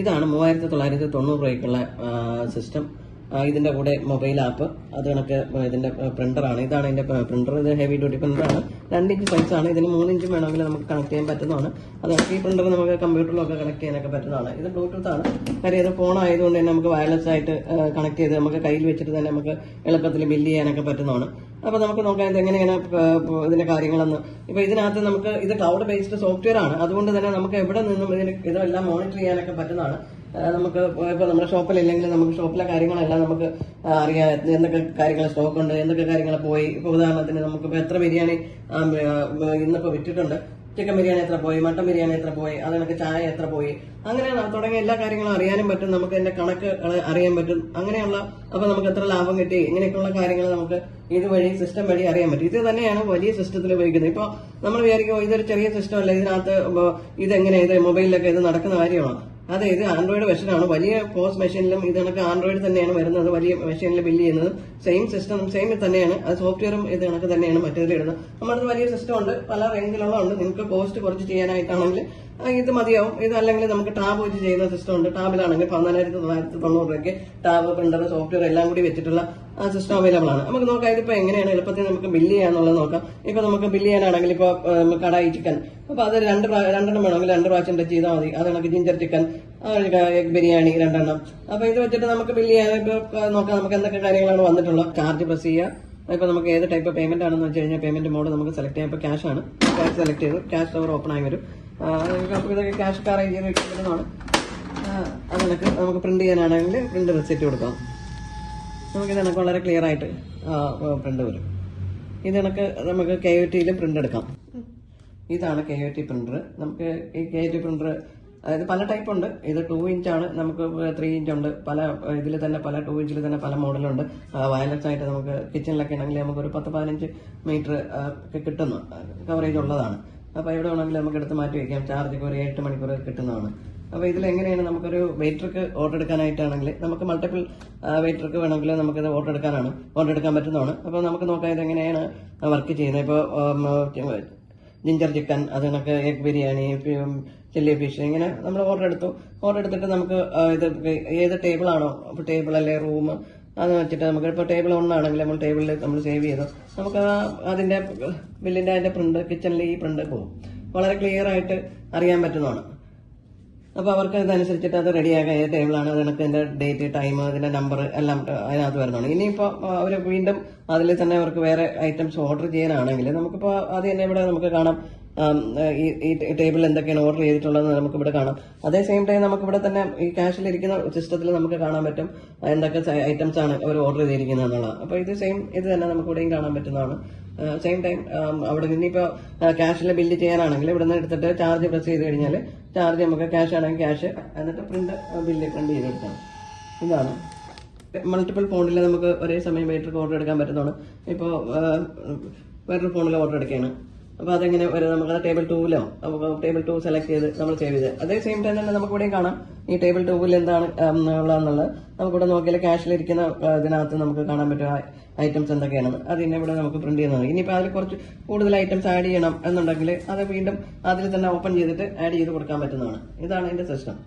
ഇതാണ് 3990 രൂപയ്ക്കുള്ള സിസ്റ്റം. ഇതിന്റെ കൂടെ മൊബൈൽ ആപ്പ്, അത് കണക്ക് ഇതിന്റെ പ്രിന്ററാണ്. ഇതാണ് ഇതിന്റെ പ്രിന്റർ. ഇത് ഹെവി ഡ്യൂട്ടി പ്രിന്ററാണ്. 2 ഇഞ്ച് സൈസാണ്. ഇതിന് 3 ഇഞ്ച് വേണമെങ്കിൽ നമുക്ക് കണക്ട് ചെയ്യാൻ പറ്റുന്നതാണ്. അത് ഈ പ്രിന്റർ നമുക്ക് കമ്പ്യൂട്ടറിലൊക്കെ കണക്ട് ചെയ്യാനൊക്കെ പറ്റുന്നതാണ്. ഇത് ബ്ലൂടൂത്ത് ആണ്. കാര്യം ഇത് ഫോൺ ആയതുകൊണ്ട് തന്നെ നമുക്ക് വയർലെസ് ആയിട്ട് കണക്ട് ചെയ്ത് നമുക്ക് കയ്യിൽ വെച്ചിട്ട് തന്നെ നമുക്ക് എളുപ്പത്തിൽ ബില്ല് ചെയ്യാനൊക്കെ പറ്റുന്നതാണ്. അപ്പൊ നമുക്ക് നോക്കാം ഇത് എങ്ങനെയാണ് ഇതിന്റെ കാര്യങ്ങളെന്ന്. ഇപ്പൊ ഇതിനകത്ത് നമുക്ക് ഇത് ക്ലൗഡ് ബേസ്ഡ് സോഫ്റ്റ്വെയർ ആണ്. അതുകൊണ്ട് തന്നെ നമുക്ക് എവിടെ നിന്നും ഇതെല്ലാം മോണിറ്റർ ചെയ്യാനൊക്കെ പറ്റുന്നതാണ്. നമുക്ക് ഇപ്പൊ നമ്മുടെ ഷോപ്പിലില്ലെങ്കിൽ നമുക്ക് ഷോപ്പിലെ കാര്യങ്ങളെല്ലാം നമുക്ക് അറിയാം. എന്തൊക്കെ കാര്യങ്ങൾ സ്റ്റോക്ക് ഉണ്ട്, എന്തൊക്കെ കാര്യങ്ങൾ പോയി. ഇപ്പൊ ഉദാഹരണത്തിന് നമുക്കിപ്പോ എത്ര ബിരിയാണി ഇന്നിപ്പോ വിറ്റിട്ടുണ്ട്, ചിക്കൻ ബിരിയാണി എത്ര പോയി, മട്ടൻ ബിരിയാണി എത്ര പോയി, അതിനൊക്കെ ചായ എത്ര പോയി, അങ്ങനെ തുടങ്ങിയ എല്ലാ കാര്യങ്ങളും അറിയാനും പറ്റും. നമുക്ക് അതിന്റെ കണക്ക് അറിയാൻ പറ്റും. അങ്ങനെയുള്ള അപ്പൊ നമുക്ക് എത്ര ലാഭം കിട്ടി, ഇങ്ങനെയൊക്കെയുള്ള കാര്യങ്ങൾ നമുക്ക് ഇതുവഴി സിസ്റ്റം വഴി അറിയാൻ പറ്റും. ഇത് തന്നെയാണ് വലിയ സിസ്റ്റത്തിൽ ഉപയോഗിക്കുന്നത്. ഇപ്പൊ നമ്മൾ വിചാരിക്കും ഇതൊരു ചെറിയ സിസ്റ്റം അല്ല, ഇതിനകത്ത് ഇതെങ്ങനെ ഇത് മൊബൈലിലൊക്കെ ഇത് നടക്കുന്ന കാര്യമാണ്. അതെ, ഇത് ആൻഡ്രോയിഡ് വെർഷനാണ്. വലിയ പോസ്റ്റ് മെഷീനിലും ഇത് കണക്ക് ആൻഡ്രോയിഡ് തന്നെയാണ് വരുന്നത്. വലിയ മെഷീനിൽ ബില്ല് ചെയ്യുന്നത് സെയിം സിസ്റ്റം സെയിം തന്നെയാണ്. അത് സോഫ്റ്റ്വെയറും ഇത് കണക്ക് തന്നെയാണ് മറ്റേതിലിടുന്നത്. നമ്മുടെ വലിയ സിസ്റ്റം ഉണ്ട്, പല റേഞ്ചിലുള്ള ഉണ്ട്. നിങ്ങൾക്ക് കോസ്റ്റ് കുറച്ച് ചെയ്യാനായിട്ടാണെങ്കിൽ ഇത് മതിയാവും. ഇത് അല്ലെങ്കിൽ നമുക്ക് ടാബ് വെച്ച് ചെയ്യുന്ന സിസ്റ്റം ഉണ്ട്. ടാബിലാണെങ്കിൽ 14,990 രൂപയ്ക്ക് ടാബ്, പ്രിന്റർ, സോഫ്റ്റ്വെയർ എല്ലാം കൂടി വെച്ചിട്ടുള്ള ആ സിസ്റ്റം അവൈലബിൾ ആണ്. നമുക്ക് നോക്കാം ഇതിപ്പോ എങ്ങനെയാണ് എളുപ്പത്തിൽ നമുക്ക് ബില്ല് ചെയ്യാന്നുള്ളത് നോക്കാം. ഇപ്പൊ നമുക്ക് ബില്ല് ചെയ്യാനാണെങ്കിൽ ഇപ്പൊ കടായി ചിക്കൻ, അപ്പൊ അത് രണ്ടെണ്ണം വേണമെങ്കിൽ 2 പ്രാവശ്യം ടച്ച് ചെയ്താൽ മതി. അത് നമുക്ക് ജിഞ്ചർ ചിക്കൻ, എഗ് ബിരിയാണി 2 എണ്ണം. അപ്പൊ ഇത് വെച്ചിട്ട് നമുക്ക് ബില്ല് ചെയ്യാൻ നോക്കാം. നമുക്ക് എന്തൊക്കെ കാര്യങ്ങളാണ് വന്നിട്ടുള്ളത്. ചാർജ് പ്രസ് ചെയ്യുക. ഇപ്പൊ നമുക്ക് ഏത് ടൈപ്പ് പേയ്മെന്റ് ആണെന്ന് വെച്ച് കഴിഞ്ഞാൽ പേയ്മെന്റ് മോഡ് നമുക്ക് സെലക്ട് ചെയ്യാം. ഇപ്പൊ ക്യാഷ് ആണ്. ക്യാഷ് സെലക്ട് ചെയ്തു. ക്യാഷ് ഓവർ ഓപ്പൺ ആയി വരും. ഇതൊക്കെ ക്യാഷ് അറേഞ്ച് ചെയ്ത് വെക്കുന്നതാണ്. അതിനൊക്കെ നമുക്ക് പ്രിന്റ് ചെയ്യാനാണെങ്കിൽ പ്രിന്റ് റെസിപ്റ്റ് കൊടുക്കാം. നമുക്ക് ഇതിനൊക്കെ വളരെ ക്ലിയർ ആയിട്ട് പ്രിന്റ് വരും. ഇതിനൊക്കെ നമുക്ക് KOT പ്രിന്റ് എടുക്കാം. ഇതാണ് KOT പ്രിന്റർ. നമുക്ക് ഈ KOT പ്രിന്റർ അതായത് പല ടൈപ്പ് ഉണ്ട്. ഇത് 2 ഇഞ്ചാണ്, നമുക്ക് 3 ഇഞ്ച് ഉണ്ട്. പല ഇതിൽ തന്നെ പല 2 ഇഞ്ചിൽ തന്നെ പല മോഡലുണ്ട്. വയർലെസ് ആയിട്ട് നമുക്ക് കിച്ചണിലൊക്കെ ആണെങ്കിൽ നമുക്കൊരു 10-15 മീറ്റർ കിട്ടുന്നു, കവറേജ് ഉള്ളതാണ്. അപ്പൊ എവിടെ വേണമെങ്കിലും നമുക്ക് എടുത്ത് മാറ്റി വയ്ക്കാം. ചാർജ് ഒരു 8 മണിക്കൂർ കിട്ടുന്നതാണ്. അപ്പൊ ഇതിൽ എങ്ങനെയാണ് നമുക്കൊരു വെയിറ്റർക്ക് ഓർഡർ എടുക്കാനായിട്ടാണെങ്കിൽ നമുക്ക് മൾട്ടിപ്പിൾ വെയിറ്റർക്ക് വേണമെങ്കിൽ നമുക്കിത് ഓർഡർ എടുക്കാൻ പറ്റുന്നതാണ്. അപ്പൊ നമുക്ക് നോക്കാം ഇത് എങ്ങനെയാണ് വർക്ക് ചെയ്യുന്നത്. ഇപ്പോൾ ജിഞ്ചർ ചിക്കൻ, അത് കണക്ക് എഗ് ബിരിയാണി, ചില്ലി ഫിഷ്, ഇങ്ങനെ നമ്മൾ ഓർഡർ എടുത്തിട്ട് നമുക്ക് ഇത് ഏത് ടേബിളാണോ, ഇപ്പോൾ ടേബിൾ അല്ലെ റൂം, അത് വെച്ചിട്ട് നമുക്ക് ഇപ്പോൾ ടേബിൾ 1 ആണെങ്കിൽ നമ്മൾ ടേബിളിൽ നമ്മൾ സേവ് ചെയ്തു നമുക്ക് അതിന്റെ ബില്ലിന്റെ അതിന്റെ പ്രിന്റ് കിച്ചണിൽ ഈ പ്രിന്റ് പോകും. വളരെ ക്ലിയർ ആയിട്ട് അറിയാൻ പറ്റുന്നതാണ്. അപ്പൊ അവർക്ക് ഇതനുസരിച്ചിട്ട് അത് റെഡിയാക്കാൻ ഏത് ടേബിളാണ്, അതിനൊക്കെ അതിന്റെ ഡേറ്റ്, ടൈം, അതിന്റെ നമ്പർ എല്ലാം അതിനകത്ത് വരുന്നതാണ്. ഇനിയിപ്പോ അവർ വീണ്ടും അതിൽ തന്നെ അവർക്ക് വേറെ ഐറ്റംസ് ഓർഡർ ചെയ്യാനാണെങ്കിൽ നമുക്കിപ്പോ അത് തന്നെ ഇവിടെ നമുക്ക് കാണാം. ഈ ടേബിളിൽ എന്തൊക്കെയാണ് ഓർഡർ ചെയ്തിട്ടുള്ളതെന്ന് നമുക്ക് ഇവിടെ കാണാം. അതേ സെയിം ടൈം നമുക്ക് ഇവിടെ തന്നെ ഈ ക്യാഷിലിരിക്കുന്ന സിസ്റ്റത്തിൽ നമുക്ക് കാണാൻ പറ്റും എന്തൊക്കെ ഐറ്റംസ് ആണ് അവർ ഓർഡർ ചെയ്തിരിക്കുന്നത് എന്നുള്ളത്. അപ്പൊ ഇത് തന്നെ നമുക്ക് ഇവിടെയും കാണാൻ പറ്റുന്നതാണ്. സെയിം ടൈം അവിടെ നിന്ന് ഇപ്പൊ ക്യാഷിൽ ബില്ല് ചെയ്യാനാണെങ്കിൽ ഇവിടെ നിന്ന് എടുത്തിട്ട് ചാർജ് പ്രസ് ചെയ്ത് കഴിഞ്ഞാൽ ചാർജ് നമുക്ക് ക്യാഷ് ആണെങ്കിൽ ക്യാഷ്, എന്നിട്ട് ബില്ല് പ്രിന്റ് ചെയ്തെടുക്കാം. ഇതാണ് മൾട്ടിപ്പിൾ ഫോണിൽ നമുക്ക് ഒരേ സമയം വെയിറ്റർക്ക് ഓർഡർ എടുക്കാൻ പറ്റുന്നതാണ്. ഇപ്പോൾ വേറൊരു ഫോണിൽ ഓർഡർ എടുക്കുകയാണ്. അപ്പൊ അതെങ്ങനെ വരും, നമുക്ക് ടേബിൾ 2 ടേബിൾ 2 സെലക്ട് ചെയ്ത് നമ്മൾ സേവ് ചെയ്ത് അതേ സെയിം ടൈം തന്നെ നമുക്ക് ഇവിടെയും കാണാം ഈ ടേബിൾ 2 എന്താണ് ഉള്ളതെന്നുള്ളത്. നമുക്കിവിടെ നോക്കിയാൽ ക്യാഷിലിരിക്കുന്ന ഇതിനകത്ത് നമുക്ക് കാണാൻ പറ്റും ഐറ്റംസ് എന്തൊക്കെയാണെന്ന്. അതിനെ ഇവിടെ നമുക്ക് പ്രിന്റ് ചെയ്യുന്നത്. ഇനിയിപ്പോൾ അതിൽ കുറച്ച് കൂടുതൽ ഐറ്റംസ് ആഡ് ചെയ്യണം എന്നുണ്ടെങ്കിൽ അത് വീണ്ടും അതിൽ തന്നെ ഓപ്പൺ ചെയ്തിട്ട് ആഡ് ചെയ്ത് കൊടുക്കാൻ പറ്റുന്നതാണ്. ഇതാണ് അതിന്റെ സിസ്റ്റം.